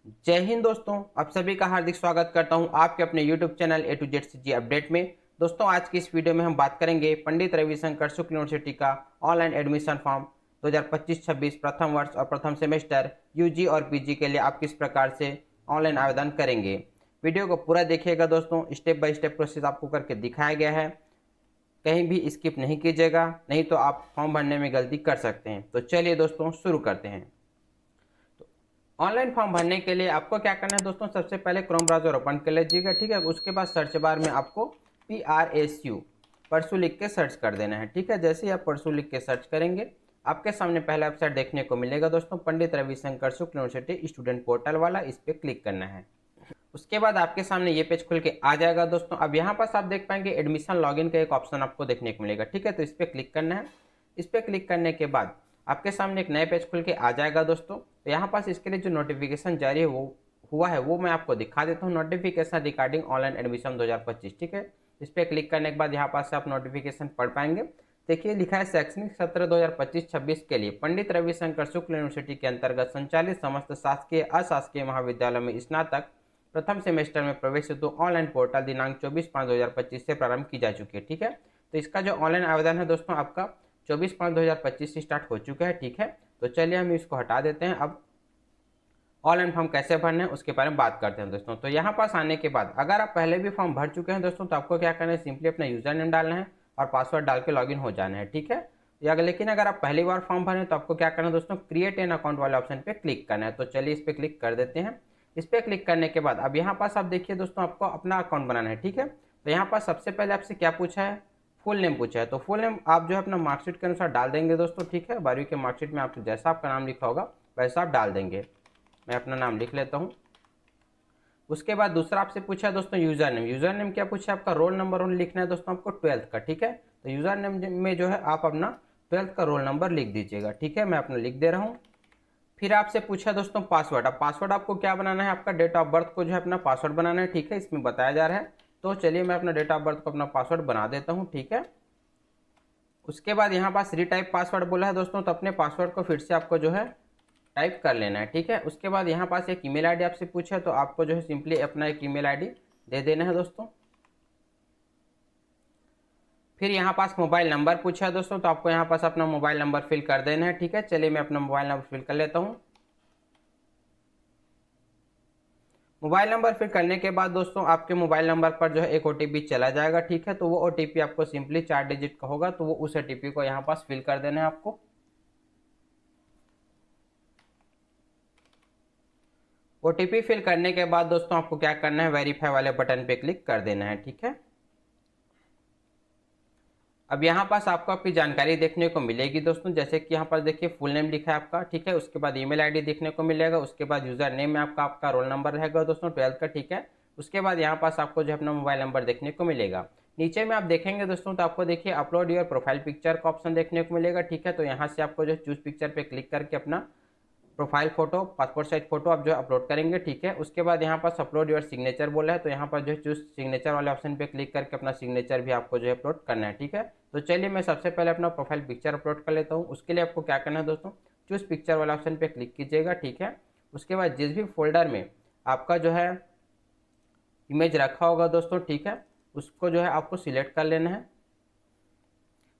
जय हिंद दोस्तों, आप सभी का हार्दिक स्वागत करता हूं आपके अपने YouTube channel A to Z CG update में। दोस्तों, आज की इस वीडियो में हम बात करेंगे पंडित रविशंकर शुक्ल यूनिवर्सिटी का ऑनलाइन एडमिशन फॉर्म 2025-26 प्रथम वर्ष और प्रथम सेमेस्टर यूजी और पीजी के लिए आप किस प्रकार से ऑनलाइन आवेदन करेंगे। वीडियो को पूरा देखिएगा दोस्तों, स्टेप बाय स्टेप प्रोसेस आपको करके दिखाया गया है, कहीं भी स्किप नहीं कीजिएगा, नहीं तो आप फॉर्म भरने में गलती कर सकते हैं। तो चलिए दोस्तों शुरू करते हैं। ऑनलाइन फॉर्म भरने के लिए आपको क्या करना है दोस्तों, सबसे पहले क्रोम ब्राउजर ओपन कर लीजिएगा, ठीक है। उसके बाद सर्च बार में आपको PRSU परसू लिख के सर्च कर देना है, ठीक है। जैसे ही आप परसू लिख के सर्च करेंगे, आपके सामने पहला वेबसाइट देखने को मिलेगा दोस्तों, Pandit Ravishankar Shukla university student portal वाला। इस पर क्लिक करना है। उसके बाद आपके सामने ये पेज खुल के आ जाएगा दोस्तों। अब यहाँ पास आप देख पाएंगे एडमिशन लॉगिन का एक ऑप्शन आपको देखने को मिलेगा, ठीक है। तो इस पर क्लिक करना है। इस पर क्लिक करने के बाद आपके सामने एक नया पेज खुल के आ जाएगा दोस्तों। तो यहाँ पास इसके लिए जो नोटिफिकेशन जारी हुआ है वो मैं आपको दिखा देता हूँ। नोटिफिकेशन रिगार्डिंग ऑनलाइन एडमिशन 2025, ठीक है। इस पर क्लिक करने के बाद यहाँ पास आप नोटिफिकेशन पढ़ पाएंगे। देखिए लिखा है शैक्षणिक सत्र 2025-26 के लिए पंडित रविशंकर शुक्ल यूनिवर्सिटी के अंतर्गत संचालित समस्त शासकीय अशासकीय महाविद्यालयों में स्नातक प्रथम सेमेस्टर में प्रवेश हेतु ऑनलाइन पोर्टल दिनांक 24/5/2025 से प्रारंभ की जा चुकी है, ठीक है। तो इसका जो ऑनलाइन आवेदन है दोस्तों आपका 24/5/2025 से स्टार्ट हो चुका है, ठीक है। तो चलिए हम इसको हटा देते हैं। अब ऑनलाइन फॉर्म कैसे भरना है उसके बारे में बात करते हैं दोस्तों। तो यहाँ पास आने के बाद अगर आप पहले भी फॉर्म भर चुके हैं दोस्तों, तो आपको क्या करना है, सिंपली अपना यूजर नेम डालना है और पासवर्ड डाल के लॉगिन हो जाना है, ठीक है। लेकिन अगर आप पहली बार फॉर्म भरें तो आपको क्या करना है दोस्तों, क्रिएट एन अकाउंट वाले ऑप्शन पे क्लिक करना है। तो चलिए इस पर क्लिक कर देते हैं। इस पर क्लिक करने के बाद अब यहाँ पास आप देखिए दोस्तों, आपको अपना अकाउंट बनाना है, ठीक है। तो यहाँ पास सबसे पहले आपसे क्या पूछा है, फुल नेम पूछा है। तो फुल नेम आप जो है अपना मार्कशीट के अनुसार डाल देंगे दोस्तों, ठीक है। 12वीं के मार्कशीट में आपको जैसा आपका नाम लिखा होगा वैसा आप डाल देंगे। मैं अपना नाम लिख लेता हूँ। उसके बाद दूसरा आपसे पूछा है दोस्तों यूजर नेम। यूजर नेम क्या पूछा है, आपका रोल नंबर लिखना है दोस्तों आपको 12th का, ठीक है। तो यूजर नेम में जो है आप अपना 12th का रोल नंबर लिख दीजिएगा, ठीक है। मैं अपना लिख दे रहा हूँ। फिर आपसे पूछा दोस्तों पासवर्ड। अब पासवर्ड आपको क्या बनाना है, आपका डेट ऑफ बर्थ को जो है अपना पासवर्ड बनाना है, ठीक है। इसमें बताया जा रहा है। तो चलिए मैं अपना डेट ऑफ बर्थ को अपना पासवर्ड बना देता हूँ, ठीक है। उसके बाद यहाँ पास रीटाइप पासवर्ड बोला है दोस्तों, तो अपने पासवर्ड को फिर से आपको जो है टाइप कर लेना है, ठीक है। उसके बाद यहाँ पास एक ईमेल आईडी आपसे पूछा है, तो आपको जो है सिंपली अपना एक ईमेल आईडी दे देना है दोस्तों। फिर यहाँ पास मोबाइल नंबर पूछा है दोस्तों, तो आपको यहाँ पास अपना मोबाइल नंबर फिल कर देना है, ठीक है। चलिए मैं अपना मोबाइल नंबर फिल कर लेता हूँ। मोबाइल नंबर फिल करने के बाद दोस्तों आपके मोबाइल नंबर पर जो है एक OTP चला जाएगा, ठीक है। तो वो OTP आपको सिंपली 4 डिजिट का होगा, तो वो उस OTP को यहाँ पास फिल कर देना है आपको। OTP फिल करने के बाद दोस्तों आपको क्या करना है, वेरीफाई वाले बटन पे क्लिक कर देना है, ठीक है। अब यहाँ पास आपको आपकी जानकारी देखने को मिलेगी दोस्तों, जैसे कि यहाँ पर देखिए फुल नेम लिखा है आपका, ठीक है। उसके बाद ईमेल आईडी देखने को मिलेगा। उसके बाद यूजर नेम में आपका रोल नंबर रहेगा दोस्तों 12th का, ठीक है। उसके बाद यहाँ पास आपको जो अपना मोबाइल नंबर देखने को मिलेगा। नीचे में आप देखेंगे दोस्तों, तो आपको देखिए अपलोड योर प्रोफाइल पिक्चर का ऑप्शन देखने को मिलेगा, ठीक है। तो यहाँ से आपको जो चूज पिक्चर पे क्लिक करके अपना profile photo, passport size photo आप जो अपलोड करेंगे, ठीक है। उसके बाद यहाँ पर अपलोड योर सिग्नेचर बोला है, तो यहाँ पर जो चूज सिग्नेचर वाले ऑप्शन पे क्लिक करके अपना सिग्नेचर भी आपको जो है अपलोड करना है, ठीक है। तो चलिए मैं सबसे पहले अपना प्रोफाइल पिक्चर अपलोड कर लेता हूँ। उसके लिए आपको क्या करना है दोस्तों, चूज पिक्चर वाले ऑप्शन पे क्लिक कीजिएगा, ठीक है। उसके बाद जिस भी फोल्डर में आपका जो है इमेज रखा होगा दोस्तों, ठीक है, उसको जो है आपको सिलेक्ट कर लेना है।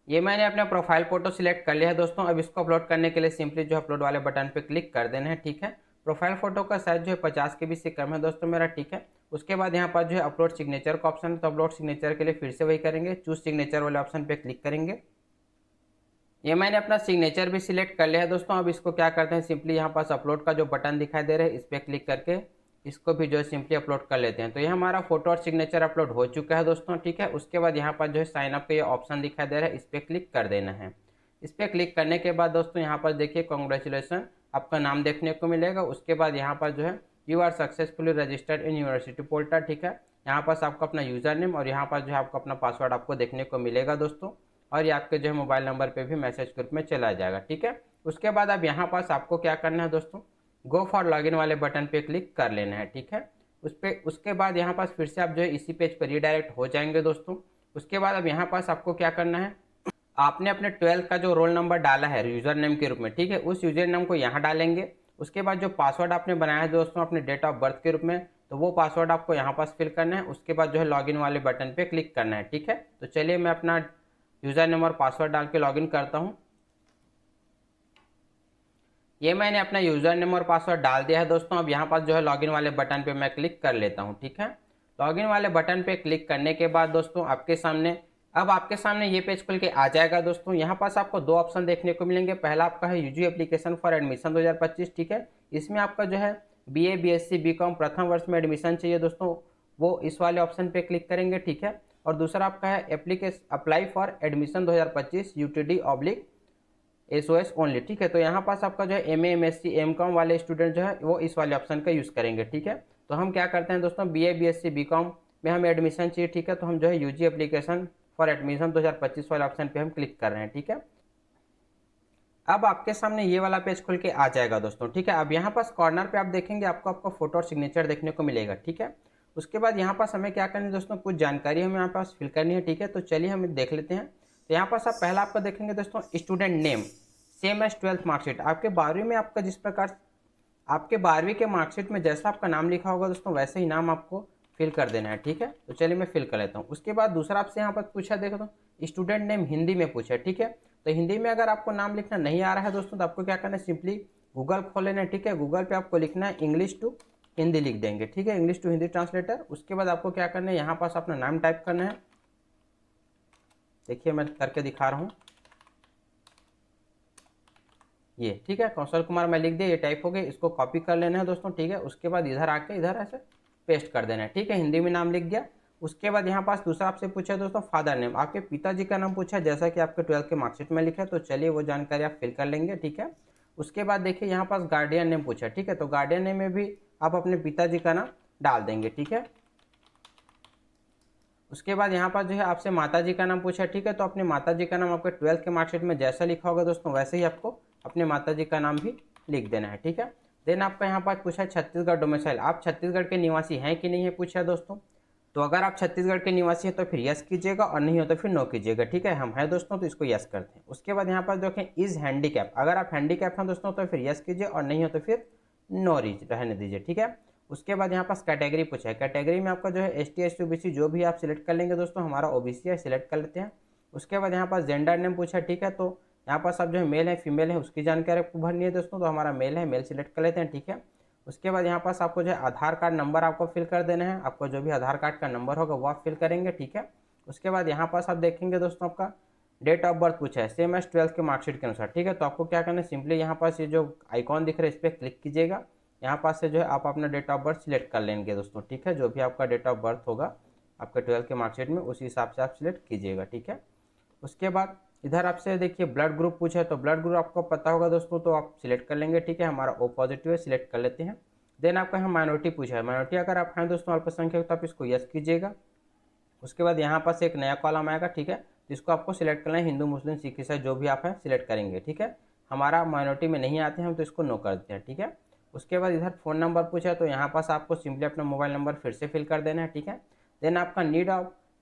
ये मैंने अपना प्रोफाइल फोटो सिलेक्ट कर लिया है दोस्तों। अब इसको अपलोड करने के लिए सिंपली जो अपलोड वाले बटन पे क्लिक कर देना है, ठीक है। प्रोफाइल फोटो का साइज जो है 50 KB से कम है दोस्तों मेरा, ठीक है। उसके बाद यहाँ पर जो है अपलोड सिग्नेचर का ऑप्शन है, तो अपलोड सिग्नेचर के लिए फिर से वही करेंगे, चूज सिग्नेचर वाले ऑप्शन पे क्लिक करेंगे। ये मैंने अपना सिग्नेचर भी सिलेक्ट कर लिया है दोस्तों। अब इसको क्या करते हैं, सिंपली यहाँ पास अपलोड का जो बटन दिखाई दे रहा है इस पर क्लिक करके इसको भी जो है सिंपली अपलोड कर लेते हैं। तो ये हमारा फोटो और सिग्नेचर अपलोड हो चुका है दोस्तों, ठीक है। उसके बाद यहाँ पर जो है साइन अप का ये ऑप्शन दिखाई दे रहा है, इस पर क्लिक कर देना है। इस पर क्लिक करने के बाद दोस्तों यहाँ पर देखिए कॉन्ग्रेचुलेसन आपका नाम देखने को मिलेगा। उसके बाद यहाँ पर जो है you are successfully registered in university portal, ठीक है। यहाँ पास आपको अपना यूजर नेम और यहाँ पर जो है आपको अपना पासवर्ड आपको देखने को मिलेगा दोस्तों, और ये आपके जो है मोबाइल नंबर पे भी मैसेज ग्रुप में चला जाएगा, ठीक है। उसके बाद अब यहाँ पास आपको क्या करना है दोस्तों, गो फॉर लॉगिन वाले बटन पे क्लिक कर लेना है, ठीक है। उसके बाद यहाँ पास फिर से आप जो है इसी पेज पर रीडायरेक्ट हो जाएंगे दोस्तों। उसके बाद अब यहाँ पास आपको क्या करना है, आपने अपने 12th का जो रोल नंबर डाला है यूजर नेम के रूप में, ठीक है, उस यूजर नेम को यहाँ डालेंगे। उसके बाद जो पासवर्ड आपने बनाया है दोस्तों अपने डेट ऑफ बर्थ के रूप में, तो वो पासवर्ड आपको यहाँ पास फिल करना है। उसके बाद जो है लॉगिन वाले बटन पे क्लिक करना है, ठीक है। तो चलिए मैं अपना यूज़र नेम और पासवर्ड डाल के लॉगिन करता हूँ। ये मैंने अपना यूज़र नेम और पासवर्ड डाल दिया है दोस्तों। अब यहाँ पास जो है लॉगिन वाले बटन पे मैं क्लिक कर लेता हूँ, ठीक है। लॉगिन वाले बटन पे क्लिक करने के बाद दोस्तों आपके सामने ये पेज खुल के आ जाएगा दोस्तों। यहाँ पास आपको दो ऑप्शन देखने को मिलेंगे। पहला आपका है यूजी एप्लीकेशन फॉर एडमिशन 2025, ठीक है। इसमें आपका जो है BA BSc BCom प्रथम वर्ष में एडमिशन चाहिए दोस्तों, वो इस वाले ऑप्शन पे क्लिक करेंगे, ठीक है। और दूसरा आपका है application apply for admission 2025 UTD/SOS only, ठीक है। तो यहाँ पास आपका जो है MA MSc MCom वाले स्टूडेंट जो है वो इस वाले ऑप्शन का यूज़ करेंगे, ठीक है। तो हम क्या करते हैं दोस्तों, BA BSc BCom में हमें एडमिशन चाहिए, ठीक है। तो हम जो है यूजी एप्लीकेशन फॉर एडमिशन 2025 वाले ऑप्शन पे हम क्लिक कर रहे हैं, ठीक है। अब आपके सामने ये वाला पेज खुल के आ जाएगा दोस्तों, ठीक है। अब यहाँ पास कॉर्नर पे आप देखेंगे आपको आपका फोटो और सिग्नेचर देखने को मिलेगा, ठीक है। उसके बाद यहाँ पास हमें क्या करनी है दोस्तों, कुछ जानकारी हमें यहाँ पास फिल करनी है, ठीक है। तो चलिए हम देख लेते हैं। तो यहाँ पास आप पहला आपका देखेंगे दोस्तों student name same as 12th marksheet. आपके 12वीं में आपका जिस प्रकार आपके 12वीं के मार्कशीट में जैसा आपका नाम लिखा होगा दोस्तों वैसे ही नाम आपको फिल कर देना है, ठीक है। तो चलिए मैं फिल कर लेता हूँ। उसके बाद दूसरा आपसे यहाँ पर पूछा, देखो तो स्टूडेंट नेम हिंदी में पूछा, ठीक है। तो हिंदी में अगर आपको नाम लिखना नहीं आ रहा है दोस्तों तो आपको क्या करना है, सिंपली गूगल खोल लेना है, ठीक है। गूगल पे आपको लिखना है इंग्लिश टू हिंदी लिख देंगे, ठीक है, इंग्लिश टू हिंदी ट्रांसलेटर। उसके बाद आपको क्या करना है, यहाँ पास अपना नाम टाइप करना है। देखिए मैं करके दिखा रहा हूँ, ये ठीक है, कौशल कुमार मैं लिख दिया, ये टाइप हो गया। इसको कॉपी कर लेना है दोस्तों, ठीक है। उसके बाद इधर आके इधर ऐसे पेस्ट कर देना है, ठीक है। हिंदी में नाम लिख दिया। उसके बाद यहाँ पास दूसरा आपसे पूछा दोस्तों फादर नेम, आपके पिताजी का नाम पूछा जैसा कि आपके 12th के मार्कशीट में लिखा है। तो चलिए वो जानकारी आप फिल कर लेंगे, ठीक है। उसके बाद देखिए यहाँ पास गार्डियन नेम पूछा, ठीक है। तो गार्डियन नेम में भी आप अपने पिताजी का नाम डाल देंगे, ठीक है। उसके बाद यहाँ पर जो है आपसे माताजी का नाम पूछा, ठीक है। तो अपने माताजी का नाम आपके 12th के मार्कशीट में जैसा लिखा होगा दोस्तों वैसे ही आपको अपने माताजी का नाम भी लिख देना है, ठीक है। देन आपका यहाँ पर पूछा छत्तीसगढ़ डोमिसाइल, आप छत्तीसगढ़ के निवासी हैं कि नहीं है पूछा दोस्तों। तो अगर आप छत्तीसगढ़ के निवासी हैं तो फिर यस कीजिएगा और नहीं हो तो फिर नो कीजिएगा, ठीक है। हम हैं दोस्तों तो इसको यस करते हैं। उसके बाद यहाँ पर देखें इज हैंडीकैप, अगर आप हैंडीकैप हैं दोस्तों तो फिर यस कीजिए और नहीं हो तो फिर नो रहने दीजिए, ठीक है। उसके बाद यहाँ पास कैटेगरी पूछा है, कैटेगरी में आपका जो है ST SC OBC जो भी आप सिलेक्ट कर लेंगे दोस्तों, हमारा OBC है, सिलेक्ट कर लेते हैं। उसके बाद यहाँ पास जेंडर नेम पूछा, ठीक है। तो यहाँ पास आप जो है मेल है फीमेल है उसकी जानकारी आपको भरनी है दोस्तों, तो हमारा मेल है, मेल सिलेक्ट कर लेते हैं, ठीक है। उसके बाद यहाँ पास आपको जो है आधार कार्ड नंबर आपको फिल कर देना है, आपको जो भी आधार कार्ड का नंबर होगा वो आप फिल करेंगे, ठीक है। उसके बाद यहाँ पास आप देखेंगे दोस्तों आपका डेट ऑफ बर्थ पूछा है सेम एज 12th के मार्कशीट के अनुसार, ठीक है। तो आपको क्या करना है, सिंपली यहाँ पास ये जो आइकॉन दिख रहा है इस पर क्लिक कीजिएगा। यहाँ पास से जो है आप अपना डेट ऑफ बर्थ सिलेक्ट कर लेंगे दोस्तों, ठीक है। जो भी आपका डेट ऑफ बर्थ होगा आपके 12th के मार्कशीट में उसी हिसाब से आप सिलेक्ट कीजिएगा, ठीक है। उसके बाद इधर आपसे देखिए ब्लड ग्रुप पूछा है, तो ब्लड ग्रुप आपको पता होगा दोस्तों तो आप सिलेक्ट कर लेंगे, ठीक है। हमारा O पॉजिटिव है, सिलेक्ट कर लेते हैं। देन आपका यहाँ माइनॉरिटी पूछा है, माइनॉरिटी अगर आप हैं दोस्तों अल्पसंख्यक तो आप इसको यस कीजिएगा। उसके बाद यहाँ पास एक नया कॉलम आएगा, ठीक है। तो इसको आपको सिलेक्ट करना है, हिंदू मुस्लिम सिख ईसाई जो भी आप हैं सिलेक्ट करेंगे, ठीक है। हमारा माइनॉरिटी में नहीं आते हैं हम तो इसको नो कर देते हैं, ठीक है। उसके बाद इधर फ़ोन नंबर पूछा है, तो यहाँ पास आपको सिंपली अपना मोबाइल नंबर फिर से फिल कर देना है, ठीक है। देन आपका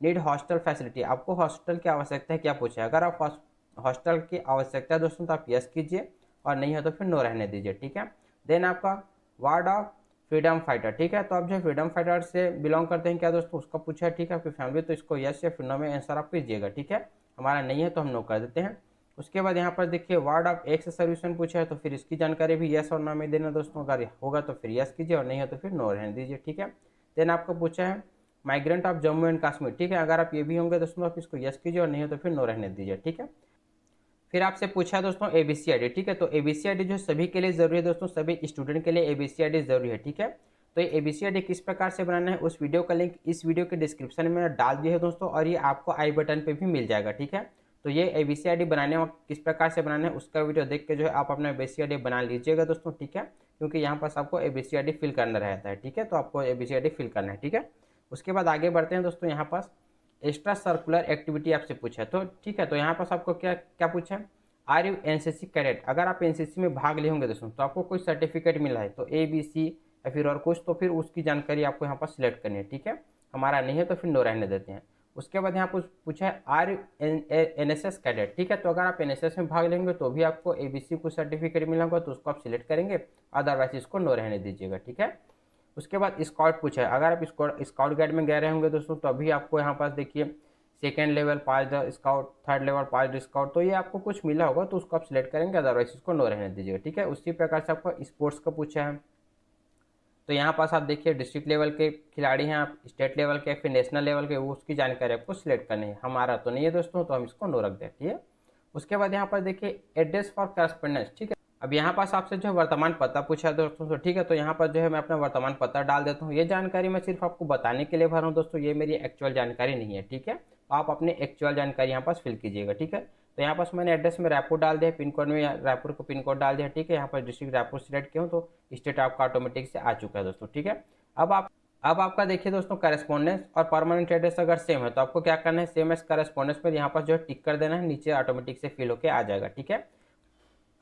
नीड हॉस्टल फैसिलिटी, आपको हॉस्टल की आवश्यकता है क्या पूछा है। अगर आप हॉस्टल की आवश्यकता है दोस्तों तो आप यस कीजिए और नहीं हो तो फिर नो रहने दीजिए, ठीक है। देन आपका वार्ड ऑफ फ्रीडम फाइटर, ठीक है। तो आप जो फ्रीडम फाइटर से बिलोंग करते हैं क्या दोस्तों उसका पूछा है, ठीक है। आपकी फैमिली तो इसको यस या फिर नो में आंसर आप कीजिएगा, ठीक है। हमारा नहीं है तो हम नो कर देते हैं। उसके बाद यहाँ पर देखिए वार्ड ऑफ एक्स सर्विसन पूछा है, तो फिर इसकी जानकारी भी यस और नो में देना दोस्तों, अगर होगा तो फिर यस कीजिए और नहीं हो तो फिर नो रहने दीजिए, ठीक है। देन आपको पूछा है migrant of Jammu and Kashmir, ठीक है। अगर आप ये भी होंगे दोस्तों आप इसको यस कीजिए और नहीं हो तो फिर नो रहने दीजिए, ठीक है। फिर आपसे पूछा है दोस्तों ABC ID, ठीक है। तो ABC ID जो सभी के लिए जरूरी है दोस्तों, सभी स्टूडेंट के लिए ABC ID जरूरी है, ठीक है। तो ये ABC ID किस प्रकार से बनाना है उस वीडियो का लिंक इस वीडियो के डिस्क्रिप्शन में डाल दिया है दोस्तों, और ये आपको आई बटन पे भी मिल जाएगा, ठीक है। तो ये ABC ID बनाने किस प्रकार से बनाना है उसका वीडियो देख के जो है आप अपना ABC ID बना लीजिएगा दोस्तों, ठीक है। क्योंकि यहाँ पास आपको ABC ID फिल करना रहता है, ठीक है। तो आपको ABC ID फिल करना है, ठीक है। उसके बाद आगे बढ़ते हैं दोस्तों, यहाँ पास एक्स्ट्रा सर्कुलर एक्टिविटी आपसे पूछा है, तो ठीक है। तो यहाँ पास आपको क्या क्या पूछा है, आर यू NCC कैडेट, अगर आप NCC में भाग लिए होंगे दोस्तों तो आपको कोई सर्टिफिकेट मिला है तो ABC या फिर और कुछ, तो फिर उसकी जानकारी आपको यहाँ पर सिलेक्ट करनी है, ठीक है। हमारा नहीं है तो फिर नो रहने देते हैं। उसके बाद यहाँ पर पूछा है आर NSS कैडेट, ठीक है। तो अगर आप NSS में भाग लेंगे तो भी आपको ABC को सर्टिफिकेट मिला होगा, तो उसको आप सिलेक्ट करेंगे, अदरवाइज इसको नो रहने दीजिएगा, ठीक है। उसके बाद स्काउट पूछा है, अगर आप स्काउट गाइड में गए रहे होंगे दोस्तों तो अभी आपको यहाँ पास देखिए second level 5 scout, third level 5 scout, तो ये आपको कुछ मिला होगा तो उसको आप सिलेक्ट करेंगे, अदरवाइज इसको नो रहने दीजिएगा, ठीक है। उसी प्रकार से आपको स्पोर्ट्स का पूछा है, तो यहाँ पास आप देखिए डिस्ट्रिक्ट लेवल के खिलाड़ी हैं आप, स्टेट लेवल के, फिर नेशनल लेवल के, वो उसकी जानकारी आपको सिलेक्ट करनी है। हमारा तो नहीं है दोस्तों, तो हम इसको नो रख दें, ठीक है। उसके बाद यहाँ पर देखिए एड्रेस फॉर करस्पॉन्डेंस, ठीक है। अब यहाँ पास आपसे जो है वर्तमान पता पूछा है दोस्तों, तो ठीक है, तो यहाँ पर जो है मैं अपना वर्तमान पता डाल देता हूँ। ये जानकारी मैं सिर्फ आपको बताने के लिए भर रहा हूँ दोस्तों, ये मेरी एक्चुअल जानकारी नहीं है, ठीक है। आप अपनी एक्चुअल जानकारी यहाँ पास फिल कीजिएगा, ठीक है। तो यहाँ पास मैंने एड्रेस में रायपुर डाल दिया, पिन कोड में रायपुर को पिन कोड डाल दिया, ठीक है। यहाँ पर डिस्ट्रिक्ट रायपुर सिलेक्ट किया हूँ, तो स्टेट आपका ऑटोमेटिक से आ चुका है दोस्तों, ठीक है। अब आपका देखिए दोस्तों करेस्पॉन्डेंस और परमानेंट एड्रेस अगर सेम है तो आपको क्या करना है, सेम एज करेस्पॉन्डेंस पर यहाँ पर जो है टिक कर देना है, नीचे ऑटोमेटिक से फिल होकर आ जाएगा, ठीक है।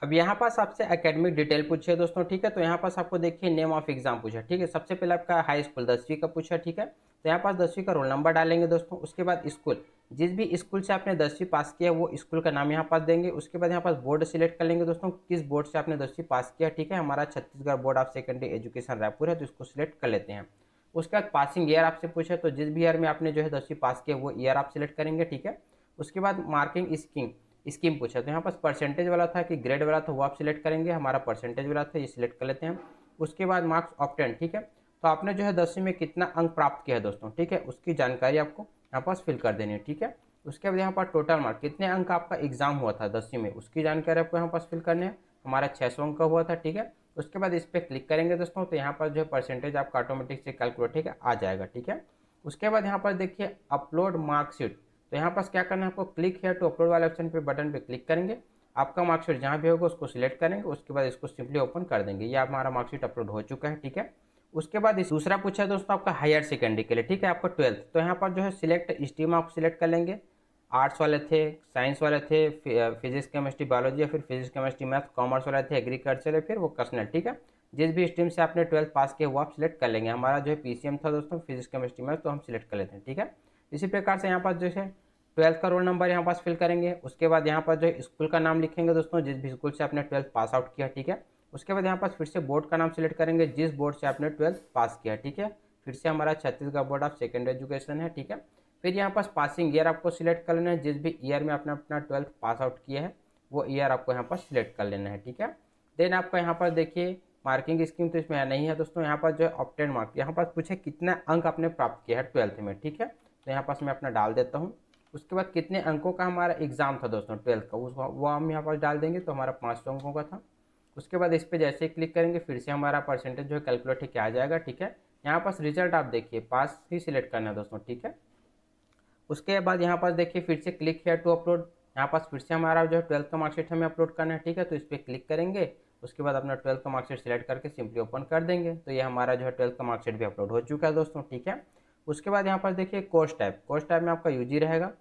अब यहाँ पास आपसे एकेडमिक डिटेल पूछे दोस्तों, ठीक है। तो यहाँ पास आपको देखिए नेम ऑफ एग्जाम पूछा, ठीक है। सबसे पहले आपका हाई स्कूल 10वीं का पूछा, ठीक है। तो यहाँ पास 10वीं का रोल नंबर डालेंगे दोस्तों। उसके बाद स्कूल, जिस भी स्कूल से आपने 10वीं पास किया वो स्कूल का नाम यहाँ पास देंगे। उसके बाद यहाँ पास बोर्ड सिलेक्ट कर लेंगे दोस्तों, किस बोर्ड से आपने 10वीं पास किया, ठीक है। हमारा Chhattisgarh board of secondary education Raipur है, तो इसको सिलेक्ट कर लेते हैं। उसके बाद पासिंग ईयर आपसे पूछे, तो जिस भी ईयर में आपने जो है 10वीं पास किया वो ईयर आप सिलेक्ट करेंगे, ठीक है। उसके बाद मार्किंग स्कीम पूछा, तो यहाँ पास परसेंटेज वाला था कि ग्रेड वाला था, वो आप सिलेक्ट करेंगे। हमारा परसेंटेज वाला था, ये सिलेक्ट कर लेते हैं। उसके बाद मार्क्स ऑब्टेन, ठीक है। तो आपने जो है 10वीं में कितना अंक प्राप्त किया है दोस्तों, ठीक है, उसकी जानकारी आपको यहाँ पास फिल कर देनी है, ठीक है। उसके बाद यहाँ पर टोटल मार्क, कितने अंक आपका एग्जाम हुआ था 10वीं में, उसकी जानकारी आपको यहाँ पास फिल करनी है। हमारा 600 अंक का हुआ था, ठीक है। उसके बाद इस पर क्लिक करेंगे दोस्तों, तो यहाँ पर जो है परसेंटेज आपका ऑटोमेटिक से कैलकुलेट, ठीक है, आ जाएगा, ठीक है। उसके बाद यहाँ पर देखिए अपलोड मार्कशीट, तो यहाँ पास क्या करना है आपको, क्लिक है टू अपलोड वाले ऑप्शन पे, बटन पे क्लिक करेंगे। आपका मार्कशीट जहाँ भी होगा उसको सिलेक्ट करेंगे, उसके बाद इसको सिंपली ओपन कर देंगे। ये हमारा मार्कशीट अपलोड हो चुका है, ठीक है। उसके बाद इस दूसरा पूछा है दोस्तों आपका हायर सेकेंडरी के लिए, ठीक है, आपका 12th। तो यहाँ पर जो है सिलेक्ट स्ट्रीम आप सिलेक्ट कर लेंगे। आर्ट्स वाले थे, साइंस वाले थे, फिजिक्स केमिस्ट्री बायोलॉजी, या फिर फिजिक्स केमिस्ट्री मैथ, कॉमर्स वाले थे, एग्रीकल्चर है, फिर वोकेशनल, ठीक है। जिस भी स्ट्रीम से आपने 12th पास किया वो आप सिलेक्ट कर लेंगे। हमारा जो है PCM था दोस्तों, फिजिक्स केमिस्ट्री मैथ, तो हम सिलेक्ट कर लेते हैं, ठीक है। इसी प्रकार से यहाँ पर जो है 12th का रोल नंबर यहाँ पास फिल करेंगे। उसके बाद यहाँ पर जो है स्कूल का नाम लिखेंगे दोस्तों, जिस भी स्कूल से आपने 12th पास आउट किया, ठीक है। उसके बाद यहाँ पास फिर से बोर्ड का नाम सिलेक्ट करेंगे, जिस बोर्ड से आपने 12th पास किया, ठीक है। फिर से हमारा Chhattisgarh board of secondary education है, ठीक है। फिर यहाँ पास पासिंग ईयर आपको सिलेक्ट कर लेना है, जिस भी ईयर में आपने अपना 12th पास आउट किया है वो ईयर आपको यहाँ पर सिलेक्ट कर लेना है, ठीक है। देन आपका यहाँ पर देखिए मार्किंग स्कीम तो इसमें नहीं है दोस्तों। यहाँ पर जो है ऑब्टेन मार्क, यहाँ पर पूछे कितना अंक आपने प्राप्त किया है 12th में, ठीक है। तो यहाँ पास मैं अपना डाल देता हूँ। उसके बाद कितने अंकों का हमारा एग्जाम था दोस्तों 12th का, वो हम यहाँ पर डाल देंगे, तो हमारा 500 अंकों का था। उसके बाद इस पर जैसे ही क्लिक करेंगे फिर से हमारा परसेंटेज जो है कैलकुलेट होकर आ जाएगा, ठीक है। यहाँ पास रिजल्ट आप देखिए पास ही सिलेक्ट करना है दोस्तों, ठीक है। उसके बाद यहाँ पास देखिए फिर से क्लिक है टू अपलोड, यहाँ पास फिर से हमारा जो है 12th का मार्कशीट हमें अपलोड करना है, ठीक है। तो इस पर क्लिक करेंगे, उसके बाद अपना 12th का मार्कशीट सेलेक्ट करके सिंपली ओपन कर देंगे, तो ये हमारा जो है 12th का मार्कशीट भी अपलोड हो चुका है दोस्तों, ठीक है। उसके बाद यहाँ पर देखिए कोर्स टाइप में आपका UG रहेगा।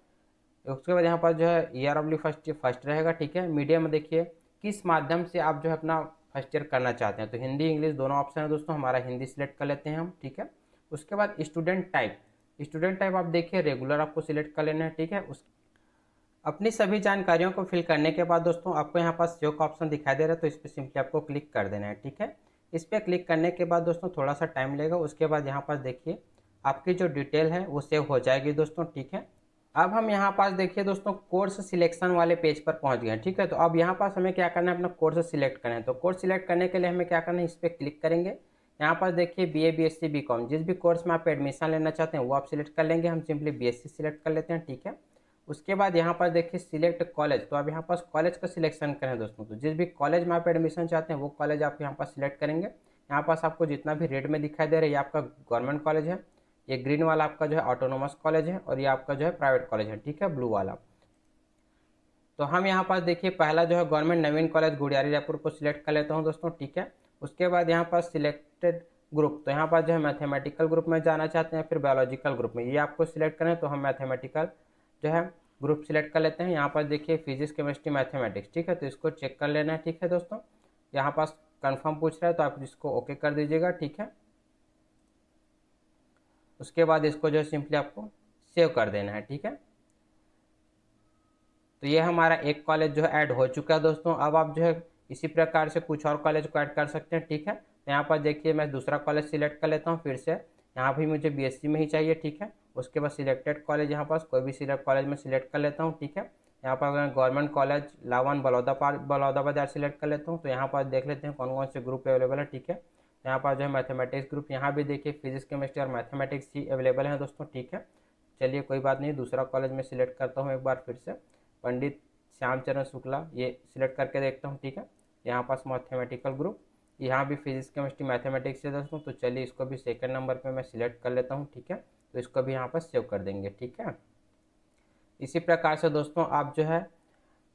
उसके बाद यहाँ पर जो है ईयर ऑफ फर्स्ट रहेगा, ठीक है। मीडियम में देखिए किस माध्यम से आप जो है अपना फर्स्ट ईयर करना चाहते हैं, तो हिंदी इंग्लिश दोनों ऑप्शन है दोस्तों, हमारा हिंदी सिलेक्ट कर लेते हैं हम, ठीक है। उसके बाद स्टूडेंट टाइप आप देखिए रेगुलर आपको सिलेक्ट कर लेना है, ठीक है। अपनी सभी जानकारियों को फिल करने के बाद दोस्तों आपको यहाँ पास सेव का ऑप्शन दिखाई दे रहा है, तो इस पर सिंपली आपको क्लिक कर देना है, ठीक है। इस पर क्लिक करने के बाद दोस्तों थोड़ा सा टाइम लेगा। उसके बाद यहाँ पास देखिए आपकी जो डिटेल है वो सेव हो जाएगी दोस्तों, ठीक है। अब हम यहाँ पास देखिए दोस्तों कोर्स सिलेक्शन वाले पेज पर पहुँच गए हैं, ठीक है। तो अब यहाँ पास हमें क्या करना है, अपना कोर्स सिलेक्ट करना है। तो कोर्स सिलेक्ट करने के लिए हमें क्या करना है, इस पर क्लिक करेंगे। यहाँ पर देखिए BA BSc BCom, जिस भी कोर्स में आप एडमिशन लेना चाहते हैं वो आप सिलेक्ट कर लेंगे। हम सिंपली BSc सिलेक्ट कर लेते हैं, ठीक है। उसके बाद यहाँ पर देखिए सिलेक्ट कॉलेज, तो आप यहाँ पास कॉलेज का सिलेक्शन करें दोस्तों। तो जिस भी कॉलेज में आप एडमिशन चाहते हैं वो कॉलेज आप यहाँ पास सिलेक्ट करेंगे। यहाँ पास आपको जितना भी रेड में दिखाई दे रहा है ये आपका गवर्नमेंट कॉलेज है, ये ग्रीन वाला आपका जो है ऑटोनोमस कॉलेज है, और ये आपका जो है प्राइवेट कॉलेज है, ठीक है, ब्लू वाला। तो हम यहाँ पास देखिए पहला जो है गवर्नमेंट नवीन कॉलेज गुड़ियारी रायपुर को सिलेक्ट कर लेता हूँ दोस्तों, ठीक है। उसके बाद यहाँ पास सिलेक्टेड ग्रुप, तो यहाँ पास जो है मैथमेटिकल ग्रुप में जाना चाहते हैं फिर बायोलॉजिकल ग्रुप में, ये आपको सिलेक्ट करें। तो हम मैथमेटिकल जो है ग्रुप सिलेक्ट कर लेते हैं। यहाँ पर देखिए फिजिक्स केमिस्ट्री मैथमेटिक्स, ठीक है, तो इसको चेक कर लेना है, ठीक है दोस्तों। यहाँ पास कंफर्म पूछ रहा है तो आप इसको ओके कर दीजिएगा, ठीक है। उसके बाद इसको जो है सिंपली आपको सेव कर देना है। ठीक है, तो ये हमारा एक कॉलेज जो है ऐड हो चुका है दोस्तों। अब आप जो है इसी प्रकार से कुछ और कॉलेज को ऐड कर सकते हैं। ठीक है, तो यहाँ पर देखिए मैं दूसरा कॉलेज सिलेक्ट कर लेता हूँ फिर से। यहाँ भी मुझे बीएससी में ही चाहिए। ठीक है, उसके बाद सिलेक्टेड कॉलेज यहाँ पास कोई भी सिलेक्ट कॉलेज में सिलेक्ट कर लेता हूँ। ठीक है, यहाँ पर मैं गवर्नमेंट कॉलेज लावन बलौदाबाजार सिलेक्ट कर लेता हूँ। तो यहाँ पर देख लेते हैं कौन कौन से ग्रुप अवेलेबल है। ठीक है, यहाँ पर जो है मैथमेटिक्स ग्रुप, यहाँ भी देखिए फिजिक्स केमिस्ट्री और मैथमेटिक्स ही अवेलेबल है दोस्तों। ठीक है, चलिए कोई बात नहीं, दूसरा कॉलेज में सिलेक्ट करता हूँ एक बार फिर से, पंडित श्यामचरण शुक्ला, ये सिलेक्ट करके देखता हूँ। ठीक है, यहाँ पास मैथमेटिकल ग्रुप, यहाँ भी फिजिक्स केमिस्ट्री मैथमेटिक्स है दोस्तों। तो चलिए इसको भी सेकंड नंबर पे मैं सिलेक्ट कर लेता हूँ। ठीक है, तो इसको भी यहाँ पर सेव कर देंगे। ठीक है, इसी प्रकार से दोस्तों आप जो है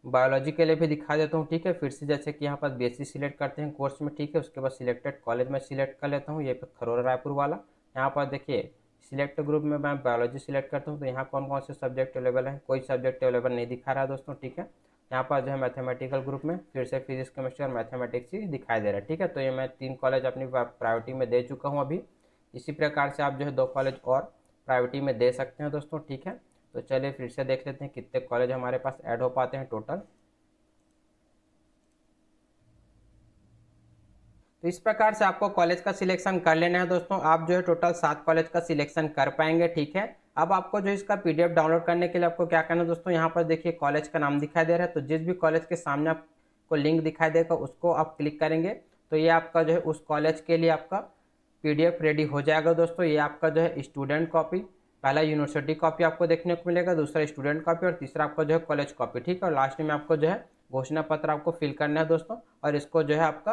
बायोलॉजी के लिए भी दिखा देता हूँ। ठीक है, फिर से जैसे कि यहाँ पर बीएससी सिलेक्ट करते हैं कोर्स में। ठीक है, उसके बाद सिलेक्टेड कॉलेज में सिलेक्ट कर लेता हूँ, ये खरोरा रायपुर वाला। यहाँ पर देखिए सिलेक्ट ग्रुप में मैं बायोलॉजी सिलेक्ट करता हूँ। तो यहाँ कौन कौन से सब्जेक्ट अवेलेबल है, कोई सब्जेक्ट अवेलेबल नहीं दिखा रहा है दोस्तों। ठीक है, यहाँ पर जो है मैथमेटिकल ग्रुप में फिर से फिजिक्स केमिस्ट्री और मैथमेटिक्स ही दिखाई दे रहा है। ठीक है, तो ये मैं 3 कॉलेज अपनी प्रायोरिटी में दे चुका हूँ अभी। इसी प्रकार से आप जो है 2 कॉलेज और प्रायोरिटी में दे सकते हैं दोस्तों। ठीक है, तो चलिए फिर से देख लेते हैं कितने कॉलेज हमारे पास ऐड हो पाते हैं टोटल। तो इस प्रकार से आपको कॉलेज का सिलेक्शन कर लेना है दोस्तों। आप जो है टोटल 7 कॉलेज का सिलेक्शन कर पाएंगे। ठीक है, अब आपको जो इसका पीडीएफ डाउनलोड करने के लिए आपको क्या करना है दोस्तों, यहाँ पर देखिए कॉलेज का नाम दिखाई दे रहा है। तो जिस भी कॉलेज के सामने आपको लिंक दिखाई देगा उसको आप क्लिक करेंगे तो ये आपका जो है उस कॉलेज के लिए आपका पीडीएफ रेडी हो जाएगा दोस्तों। ये आपका जो है स्टूडेंट कॉपी, पहला यूनिवर्सिटी कॉपी आपको देखने को मिलेगा, दूसरा स्टूडेंट कॉपी और तीसरा आपका जो है कॉलेज कॉपी। ठीक है, और लास्ट में आपको जो है घोषणा पत्र आपको फिल करना है दोस्तों, और इसको जो है आपका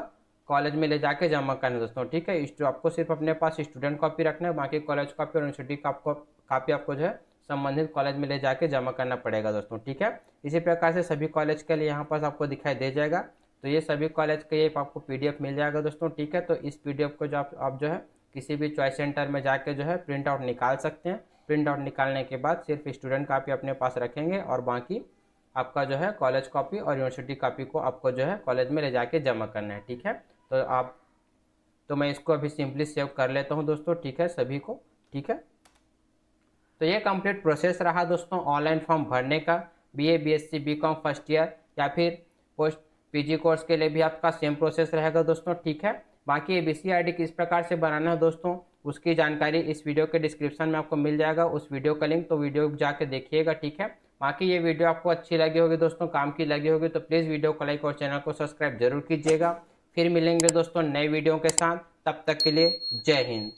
कॉलेज में ले जाके जमा करना है दोस्तों। ठीक है, आपको सिर्फ अपने पास स्टूडेंट कॉपी रखना है, बाकी कॉलेज कॉपी और यूनिवर्सिटी का आपको कॉपी आपको जो है संबंधित कॉलेज में ले जाके जमा करना पड़ेगा दोस्तों। ठीक है, इसी प्रकार से सभी कॉलेज के लिए यहाँ पास आपको दिखाई दे जाएगा। तो ये सभी कॉलेज के ये आपको पीडीएफ मिल जाएगा दोस्तों। ठीक है, तो इस पीडीएफ को जो आप जो है किसी भी चॉइस सेंटर में जाके जो है प्रिंट आउट निकाल सकते हैं। प्रिंट आउट निकालने के बाद सिर्फ स्टूडेंट कॉपी अपने पास रखेंगे और बाकी आपका जो है कॉलेज कॉपी और यूनिवर्सिटी कॉपी को आपको जो है कॉलेज में ले जाके जमा करना है। ठीक है, तो मैं इसको अभी सिंपली सेव कर लेता हूँ दोस्तों। ठीक है, सभी को। ठीक है, तो ये कंप्लीट प्रोसेस रहा दोस्तों ऑनलाइन फॉर्म भरने का। BA, BSc, BCom first year या फिर पोस्ट पीजी कोर्स के लिए भी आपका सेम प्रोसेस रहेगा दोस्तों। ठीक है, बाकी एबीसी आईडी किस प्रकार से बनाना है दोस्तों उसकी जानकारी इस वीडियो के डिस्क्रिप्शन में आपको मिल जाएगा, उस वीडियो का लिंक, तो वीडियो जाके देखिएगा। ठीक है, बाकी ये वीडियो आपको अच्छी लगी होगी दोस्तों, काम की लगी होगी, तो प्लीज़ वीडियो को लाइक और चैनल को सब्सक्राइब जरूर कीजिएगा। फिर मिलेंगे दोस्तों नए वीडियो के साथ, तब तक के लिए जय हिंद।